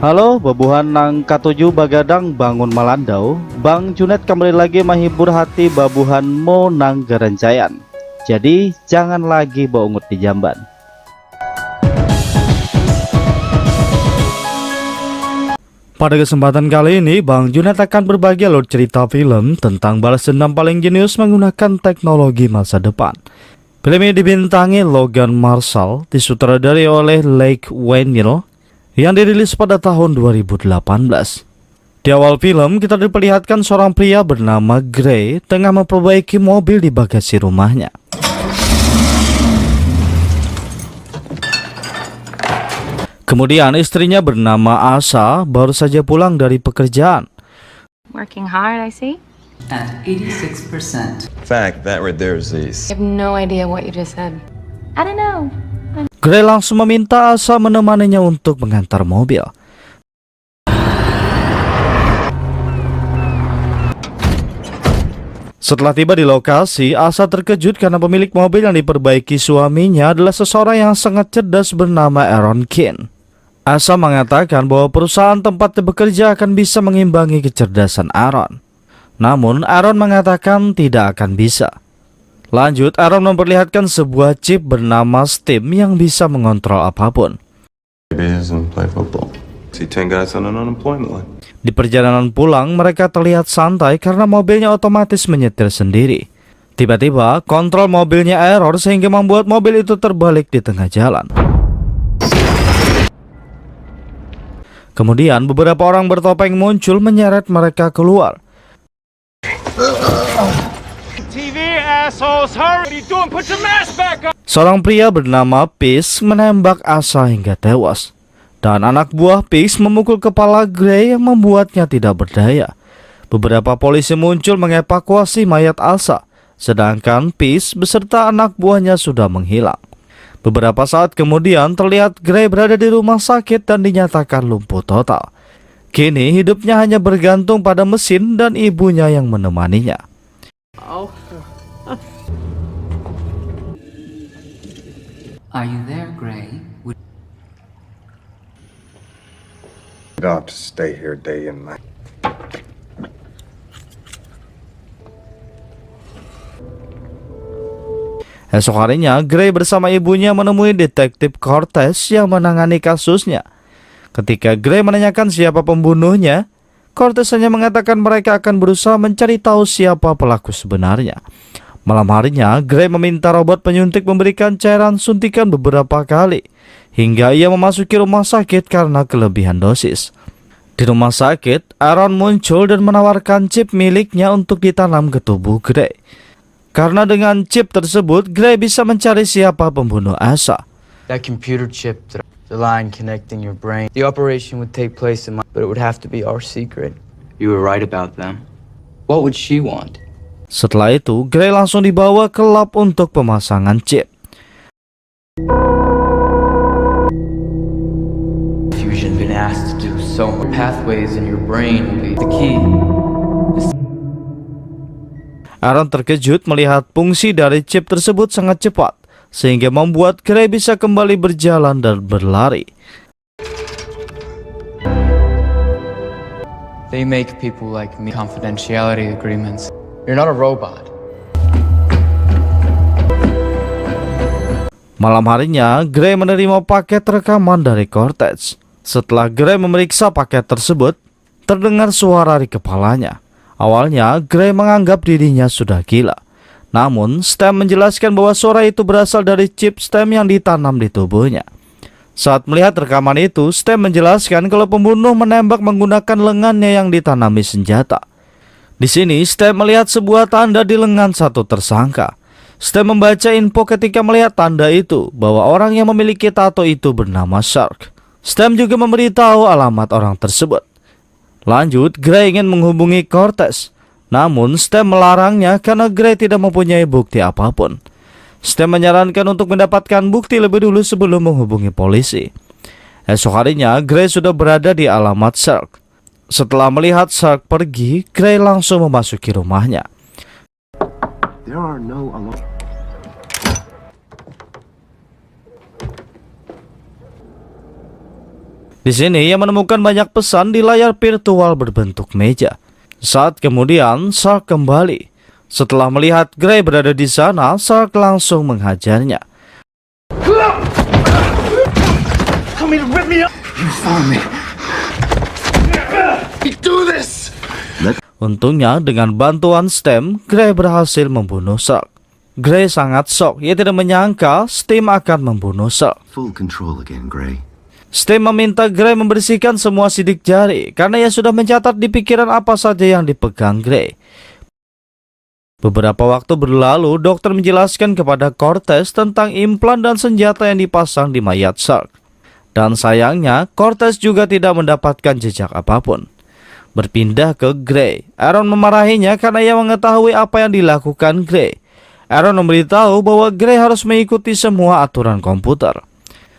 Halo, babuhan nang katuju bagadang bangun malandau. Bang Junet kembali lagi menghibur hati babuhan mo nang gerencayan. Jadi jangan lagi baungut di jamban. Pada kesempatan kali ini, Bang Junet akan berbagi alur cerita film tentang balas dendam paling jenius menggunakan teknologi masa depan. Film ini dibintangi Logan Marshall, disutradarai oleh Leigh Whannell, yang dirilis pada tahun 2018. Di awal film, kita diperlihatkan seorang pria bernama Gray tengah memperbaiki mobil di bagasi rumahnya. Kemudian istrinya bernama Asa baru saja pulang dari pekerjaan. Working hard, I see. At 86%. Fact, that right there is ace. I have no idea what you just said. I don't know. Gray langsung meminta Asa menemaninya untuk mengantar mobil. Setelah tiba di lokasi, Asa terkejut karena pemilik mobil yang diperbaiki suaminya adalah seseorang yang sangat cerdas bernama Aaron King. Asa mengatakan bahwa perusahaan tempat dia bekerja akan bisa mengimbangi kecerdasan Aaron. Namun Aaron mengatakan tidak akan bisa. Lanjut, Aaron memperlihatkan sebuah chip bernama Steam yang bisa mengontrol apapun. Di perjalanan pulang, mereka terlihat santai karena mobilnya otomatis menyetir sendiri. Tiba-tiba, kontrol mobilnya error sehingga membuat mobil itu terbalik di tengah jalan. Kemudian, beberapa orang bertopeng muncul menyeret mereka keluar. Seorang pria bernama Peace menembak Asa hingga tewas, dan anak buah Peace memukul kepala Gray yang membuatnya tidak berdaya. Beberapa polisi muncul mengevakuasi mayat Asa, sedangkan Peace beserta anak buahnya sudah menghilang. Beberapa saat kemudian terlihat Gray berada di rumah sakit dan dinyatakan lumpuh total. Kini hidupnya hanya bergantung pada mesin dan ibunya yang menemaninya. Are you there, Gray? I'll have to stay here day and night. Esok harinya, Gray bersama ibunya menemui detektif Cortez yang menangani kasusnya. Ketika Gray menanyakan siapa pembunuhnya, Cortez hanya mengatakan mereka akan berusaha mencari tahu siapa pelaku sebenarnya. Malam harinya, Gray meminta robot penyuntik memberikan cairan suntikan beberapa kali, hingga ia memasuki rumah sakit karena kelebihan dosis. Di rumah sakit, Aaron muncul dan menawarkan chip miliknya untuk ditanam ke tubuh Gray. Karena dengan chip tersebut, Gray bisa mencari siapa pembunuh Asa. That computer chip, the line connecting your brain. The operation would take place in but it would have to be our secret. You were right about them. What would she want? Setelah itu, Gray langsung dibawa ke lab untuk pemasangan chip. Fusion been asked to do so much. Pathways in your brain will be the key. Aaron terkejut melihat fungsi dari chip tersebut sangat cepat, sehingga membuat Gray bisa kembali berjalan dan berlari. They make people like me confidentiality agreements. You're not a robot. Malam harinya, Gray menerima paket rekaman dari Cortez. Setelah Gray memeriksa paket tersebut, terdengar suara di kepalanya. Awalnya, Gray menganggap dirinya sudah gila. Namun, Stem menjelaskan bahwa suara itu berasal dari chip Stem yang ditanam di tubuhnya. Saat melihat rekaman itu, Stem menjelaskan kalau pembunuh menembak menggunakan lengannya yang ditanami senjata. Di sini, Stem melihat sebuah tanda di lengan satu tersangka. Stem membaca info ketika melihat tanda itu, bahwa orang yang memiliki tato itu bernama Shark. Stem juga memberitahu alamat orang tersebut. Lanjut, Gray ingin menghubungi Cortez. Namun, Stem melarangnya karena Gray tidak mempunyai bukti apapun. Stem menyarankan untuk mendapatkan bukti lebih dulu sebelum menghubungi polisi. Esok harinya, Gray sudah berada di alamat Shark. Setelah melihat Shark pergi, Gray langsung memasuki rumahnya. Di sini ia menemukan banyak pesan di layar virtual berbentuk meja. Saat kemudian Sark kembali. Setelah melihat Gray berada di sana, Sark langsung menghajarnya. Untungnya dengan bantuan Stem, Gray berhasil membunuh Sark. Gray sangat shock, ia tidak menyangka Stem akan membunuh Sark. Full control again, Gray. Stem meminta Gray membersihkan semua sidik jari karena ia sudah mencatat di pikiran apa saja yang dipegang Gray. Beberapa waktu berlalu, dokter menjelaskan kepada Cortez tentang implan dan senjata yang dipasang di mayat Sark. Dan sayangnya, Cortez juga tidak mendapatkan jejak apapun. Berpindah ke Gray, Aaron memarahinya karena ia mengetahui apa yang dilakukan Gray. Aaron memberitahu bahwa Gray harus mengikuti semua aturan komputer.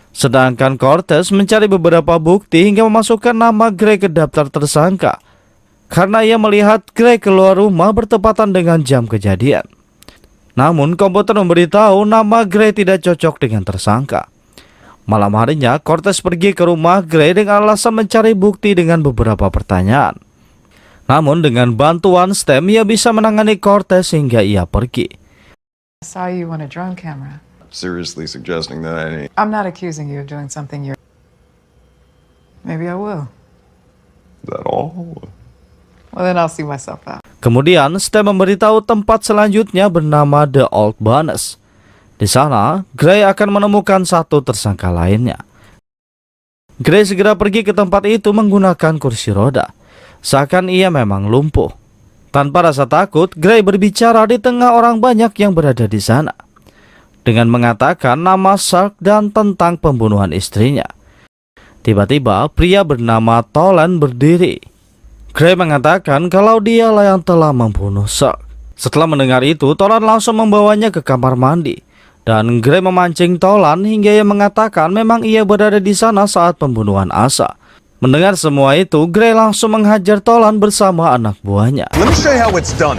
Sedangkan Cortez mencari beberapa bukti hingga memasukkan nama Gray ke daftar tersangka. Karena ia melihat Gray keluar rumah bertepatan dengan jam kejadian. Namun komputer memberitahu nama Gray tidak cocok dengan tersangka. Malam harinya Cortez pergi ke rumah Gray dengan alasan mencari bukti dengan beberapa pertanyaan. Namun dengan bantuan Stem ia bisa menangani Cortez hingga ia pergi. I saw you on a drone camera. Seriously suggesting that I need I'm not accusing you of doing something you're... Maybe I will. that all? Well, then I'll see myself out. Kemudian Stem memberitahu tempat selanjutnya bernama The Old Barnes. Di sana Gray akan menemukan satu tersangka lainnya. Gray segera pergi ke tempat itu menggunakan kursi roda. Seakan ia memang lumpuh. Tanpa rasa takut, Gray berbicara di tengah orang banyak yang berada di sana. Dengan mengatakan nama Sark dan tentang pembunuhan istrinya. Tiba-tiba pria bernama Tolan berdiri. Gray mengatakan kalau dialah yang telah membunuh Sark. Setelah mendengar itu, Tolan langsung membawanya ke kamar mandi. Dan Gray memancing Tolan hingga ia mengatakan memang ia berada di sana saat pembunuhan Asa. Mendengar semua itu, Gray langsung menghajar Tolan bersama anak buahnya. Let me show you how it's done.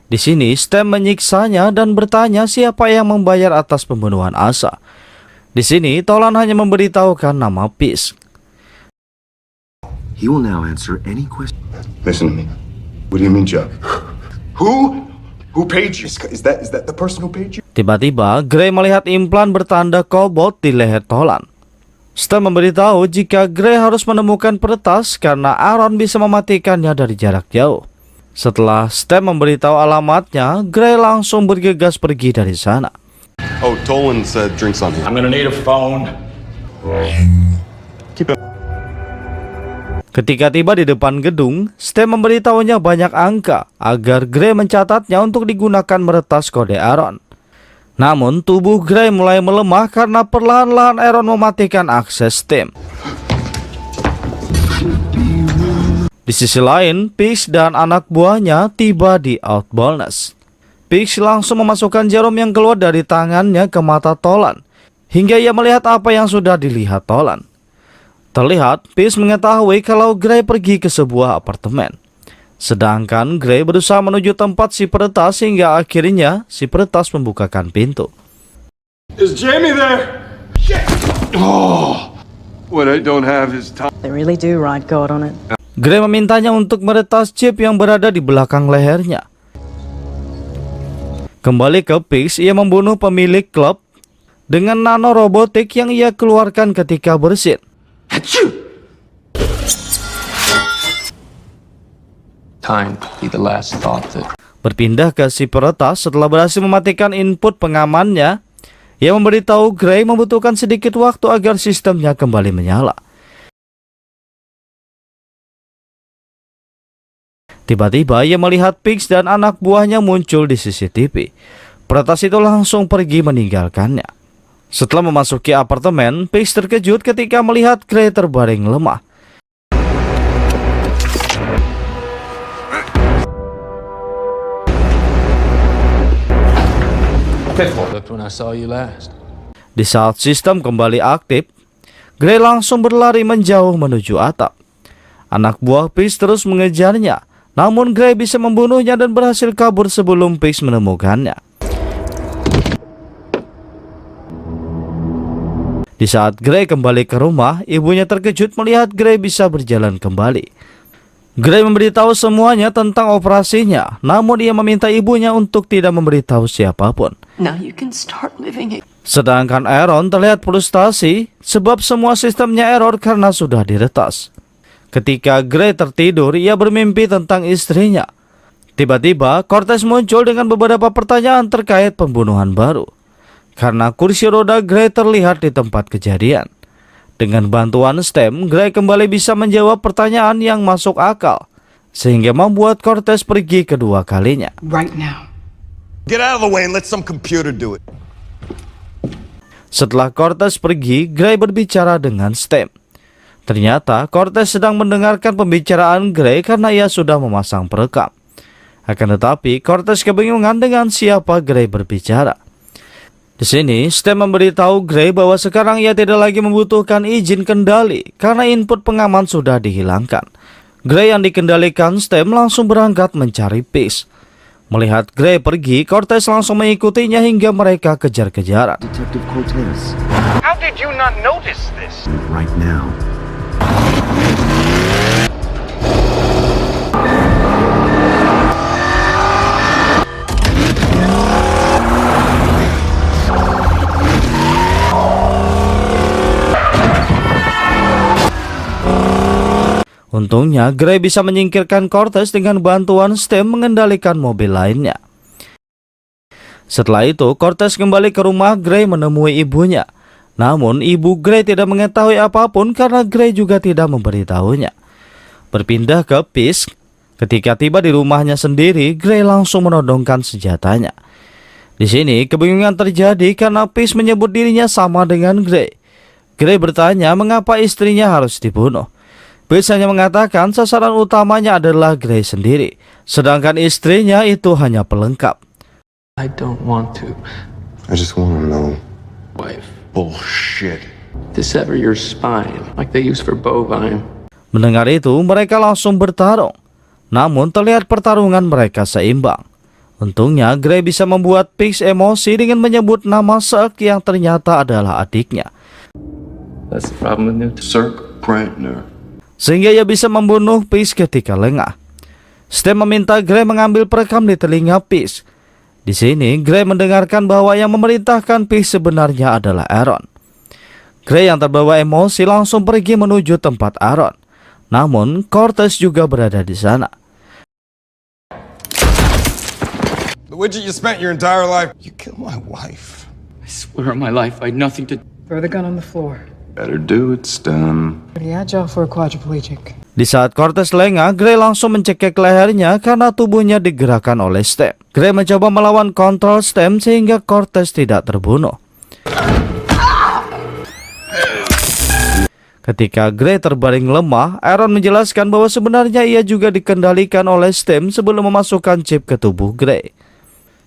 Di sini, Stem menyiksanya dan bertanya siapa yang membayar atas pembunuhan Asa. Di sini, Tolan hanya memberitahukan nama Peace. He will now answer any question. Listen to me. What do you mean, Chuck? Who? Who paid you? Is that the person who paid you? Tiba-tiba, Gray melihat implan bertanda cobalt di leher Tolan. Stem memberitahu jika Gray harus menemukan peretas karena Aaron bisa mematikannya dari jarak jauh. Setelah Stem memberitahu alamatnya, Gray langsung bergegas pergi dari sana. Oh, Tolan said drinks on me. I'm gonna need a phone. Ketika tiba di depan gedung, Stem memberitahunya banyak angka agar Gray mencatatnya untuk digunakan meretas kode Aaron. Namun tubuh Gray mulai melemah karena perlahan-lahan Aaron mematikan akses Stem. Di sisi lain, Peace dan anak buahnya tiba di Outbalness. Peace langsung memasukkan jarum yang keluar dari tangannya ke mata Tolan, hingga ia melihat apa yang sudah dilihat Tolan. Terlihat, Peace mengetahui kalau Gray pergi ke sebuah apartemen. Sedangkan Gray berusaha menuju tempat si peretas hingga akhirnya si peretas membukakan pintu. Is Jamie there? What I don't have is time. They really do ride God on it. Gray memintanya untuk meretas chip yang berada di belakang lehernya. Kembali ke Peace, ia membunuh pemilik klub dengan nanorobotik yang ia keluarkan ketika bersin. Time to be the last thought that Berpindah ke si peretas setelah berhasil mematikan input pengamannya, ia memberitahu Gray membutuhkan sedikit waktu agar sistemnya kembali menyala. Tiba-tiba ia melihat Peace dan anak buahnya muncul di CCTV. Peretas itu langsung pergi meninggalkannya. Setelah memasuki apartemen, Peace terkejut ketika melihat Gray terbaring lemah. Looked when I saw you last. Di saat sistem kembali aktif, Gray langsung berlari menjauh menuju atap. Anak buah Peace terus mengejarnya, namun Gray bisa membunuhnya dan berhasil kabur sebelum Peace menemukannya. Di saat Gray kembali ke rumah, ibunya terkejut melihat Gray bisa berjalan kembali. Gray memberitahu semuanya tentang operasinya, namun ia meminta ibunya untuk tidak memberitahu siapapun. Now you can start living it. Sedangkan Aaron terlihat frustasi sebab semua sistemnya error karena sudah diretas. Ketika Gray tertidur, ia bermimpi tentang istrinya. Tiba-tiba, Cortez muncul dengan beberapa pertanyaan terkait pembunuhan baru. Karena kursi roda Gray terlihat di tempat kejadian. Dengan bantuan STEM, Gray kembali bisa menjawab pertanyaan yang masuk akal, sehingga membuat Cortez pergi kedua kalinya. Right now. Get out of the way and let some computer do it. Setelah Cortez pergi, Gray berbicara dengan STEM. Ternyata Cortez sedang mendengarkan pembicaraan Gray karena ia sudah memasang perekam. Akan tetapi, Cortez kebingungan dengan siapa Gray berbicara. Di sini, STEM memberitahu Gray bahwa sekarang ia tidak lagi membutuhkan izin kendali karena input pengaman sudah dihilangkan. Gray yang dikendalikan STEM langsung berangkat mencari Peace. Melihat Gray pergi, Cortez langsung mengikutinya hingga mereka kejar-kejaran. Detective Cortez. How did you not notice this? Right now. Untungnya, Gray bisa menyingkirkan Cortez dengan bantuan STEM mengendalikan mobil lainnya. Setelah itu, Cortez kembali ke rumah Gray menemui ibunya. Namun, ibu Gray tidak mengetahui apapun karena Gray juga tidak memberitahunya. Berpindah ke Peace, ketika tiba di rumahnya sendiri, Gray langsung menodongkan senjatanya. Di sini, kebingungan terjadi karena Peace menyebut dirinya sama dengan Gray. Gray bertanya mengapa istrinya harus dibunuh. Peace hanya mengatakan sasaran utamanya adalah Gray sendiri, sedangkan istrinya itu hanya pelengkap. I don't want to. I just want to know. Wife. Bullshit. To sever your spine, like they use for bovine. Mendengar itu, mereka langsung bertarung. Namun terlihat pertarungan mereka seimbang. Untungnya, Gray bisa membuat Peace emosi dengan menyebut nama Cirque yang ternyata adalah adiknya. That's the problem with new Cirque Brantner. Sehingga ia bisa membunuh Peace ketika lengah. STEM meminta Gray mengambil perekam di telinga Peace. Di sini, Gray mendengarkan bahwa yang memerintahkan Peace sebenarnya adalah Aaron. Gray yang terbawa emosi langsung pergi menuju tempat Aaron. Namun, Cortez juga berada di sana. The widget you spent your entire life. You killed my wife. I swear on my life, I had nothing to. Throw the gun on the floor. Better do it, STEM. Pretty agile for a quadriplegic. Di saat Cortez lengah, Gray langsung mencekik lehernya karena tubuhnya digerakkan oleh STEM. Gray mencoba melawan kontrol STEM sehingga Cortez tidak terbunuh. Ketika Gray terbaring lemah, Aaron menjelaskan bahwa sebenarnya ia juga dikendalikan oleh STEM sebelum memasukkan chip ke tubuh Gray.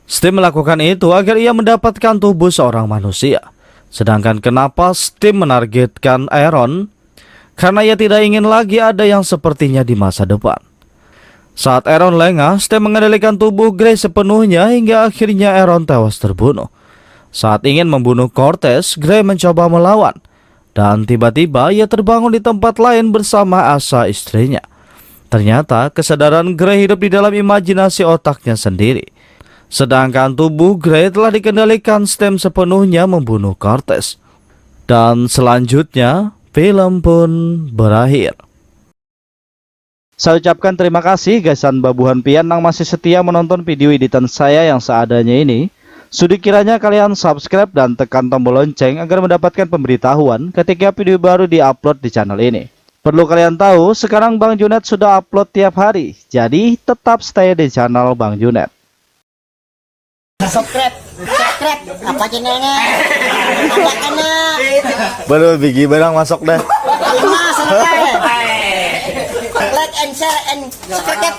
STEM melakukan itu agar ia mendapatkan tubuh seorang manusia. Sedangkan kenapa STEM menargetkan Aaron? Karena ia tidak ingin lagi ada yang sepertinya di masa depan. Saat Aaron lengah, STEM mengendalikan tubuh Gray sepenuhnya hingga akhirnya Aaron tewas terbunuh. Saat ingin membunuh Cortez, Gray mencoba melawan. Dan tiba-tiba ia terbangun di tempat lain bersama Asa istrinya. Ternyata kesadaran Gray hidup di dalam imajinasi otaknya sendiri. Sedangkan tubuh Gray telah dikendalikan STEM sepenuhnya membunuh Cortez. Dan selanjutnya, film pun berakhir. Saya ucapkan terima kasih Gaisan Babuhan Pian yang masih setia menonton video editan saya yang seadanya ini. Sudi kiranya kalian subscribe dan tekan tombol lonceng agar mendapatkan pemberitahuan ketika video baru diupload di channel ini. Perlu kalian tahu, sekarang Bang Junet sudah upload tiap hari, jadi tetap stay di channel Bang Junet. Subscribe apa channelnya? Ada kena. Baru bigi barang masuk dah. Like and share and subscribe.